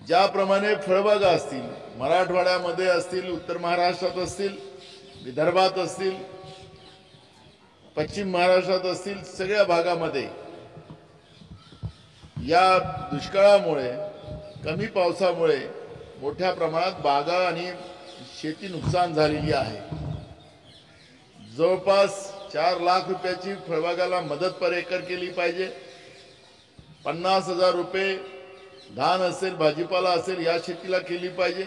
ज्याप्रमाणे फळबागा असतील, मराठवाड्यामध्ये असतील, उत्तर महाराष्ट्रात असतील, विदर्भात असतील, पश्चिम महाराष्ट्रात असतील, सगळ्या भागामध्ये या दुष्काळामुळे, कमी पावसामुळे मोठ्या प्रमाणात बागा आणि शेती नुकसान झालेली आहे। जवळपास 4 लाख रुपयाची फळबागाला मदत पर एकर केली पाहिजे। 50,000 रुपये धान असेल, भाजीपाला असेल, या शेतीला केली पाहिजे।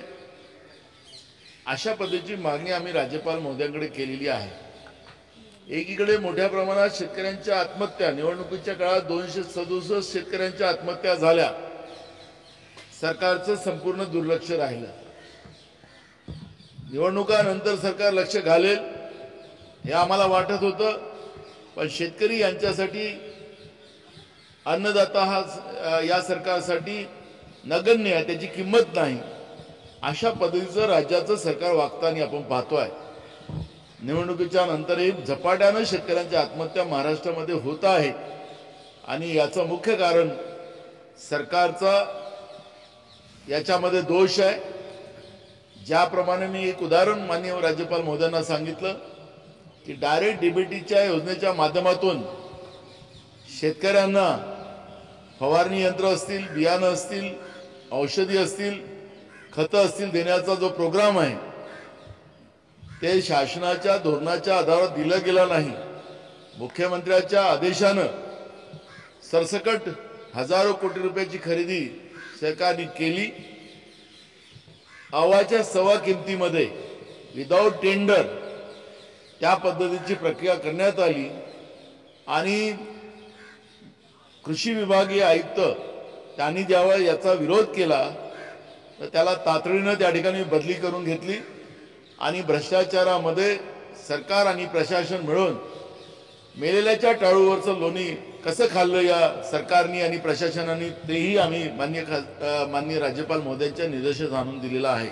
अशा पद्धतीची मागणी आम्ही राज्यपाल महोदयांकडे केलेली आहे। एकीकडे मोठ्या प्रमाणात शेतकऱ्यांच्या आत्महत्या, निवडणुकीच्या काळात 267 शेतकऱ्यांच्या आत्महत्या झाल्या, सरकारचं संपूर्ण दुर्लक्ष राहिलं। निवडणुकानंतर सरकार लक्ष घालेल हे आम्हाला वाटत होतं, पण शेतकरी यांच्यासाठी, अन्नदाता हा या सरकारसाठी नगण्य आहे, त्याची किंमत नाही, अशा पद्धतीचं राज्याचं सरकार वागताना आपण पाहतोय। निवडणुकीच्या नंतरही झपाट्यानं शेतकऱ्यांच्या आत्महत्या महाराष्ट्रामध्ये होत आहे आणि याचं मुख्य कारण सरकारचा याच्यामध्ये दोष आहे। ज्याप्रमाणे मी एक उदाहरण माननीय राज्यपाल महोदयांना सांगितलं की डायरेक्ट डीबीटीच्या योजनेच्या माध्यमातून शेतकऱ्यांना फवारणी यंत्र असतील, बियाणं असतील, औषधी असतील, खतं असतील देण्याचा जो प्रोग्राम आहे ते शासनाच्या धोरणाच्या आधारावर दिलं गेलं नाही। मुख्यमंत्र्यांच्या आदेशानं सरसकट हजारो कोटी रुपयाची खरेदी सरकारने केली। अवाच्या सवा किमतीमध्ये विदाउट टेंडर त्या पद्धतीची प्रक्रिया करण्यात आली आणि कृषी विभागीय आयुक्त त्यांनी जेव्हा याचा विरोध केला तर त्याला तातडीनं त्या ठिकाणी बदली करून घेतली आणि भ्रष्टाचारामध्ये सरकार आणि प्रशासन मिळून मेलेल्याच्या टाळूवरचं लोणी कसं खाल्लं या सरकारने आणि प्रशासनाने तेही आम्ही माननीय राज्यपाल महोदयांच्या निदर्शनास आणून दिलेलं आहे।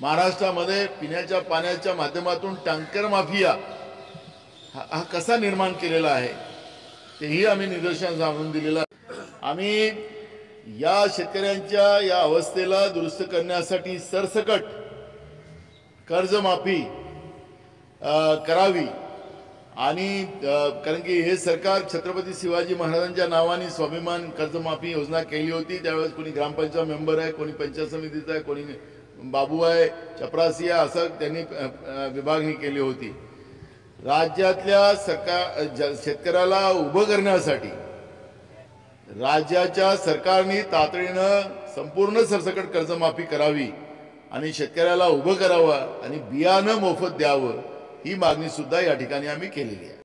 महाराष्ट्रामध्ये पिण्याच्या पाण्याच्या माध्यमातून टँकर माफिया हा कसा निर्माण केलेला आहे तेही आम्ही निदर्शनास आणून दिलेलं आहे। आम्ही या शेतकऱ्यांच्या या अवस्थेला दुरुस्त करण्यासाठी सरसकट कर्जमाफी करावी आणि कारण की हे सरकार छत्रपती शिवाजी महाराजांच्या नावाने स्वाभिमान कर्जमाफी योजना केली होती। त्यावेळेस कोणी ग्रामपंचायत मेंबर आहे, कोणी पंचायत समितीचा आहे, कोणी बाबू आहे, चपरासी आहे, असं त्यांनी विभागणी केली होती। राज्यातल्या शेतकऱ्याला उभं करण्यासाठी राज्याच्या सरकारने तातडीनं संपूर्ण सरसकट कर्जमाफी करावी आणि शेतकऱ्याला उभं करावं आणि बियाणं मोफत द्यावं, ही मागणी सुद्धा या ठिकाणी आम्ही केलेली आहे।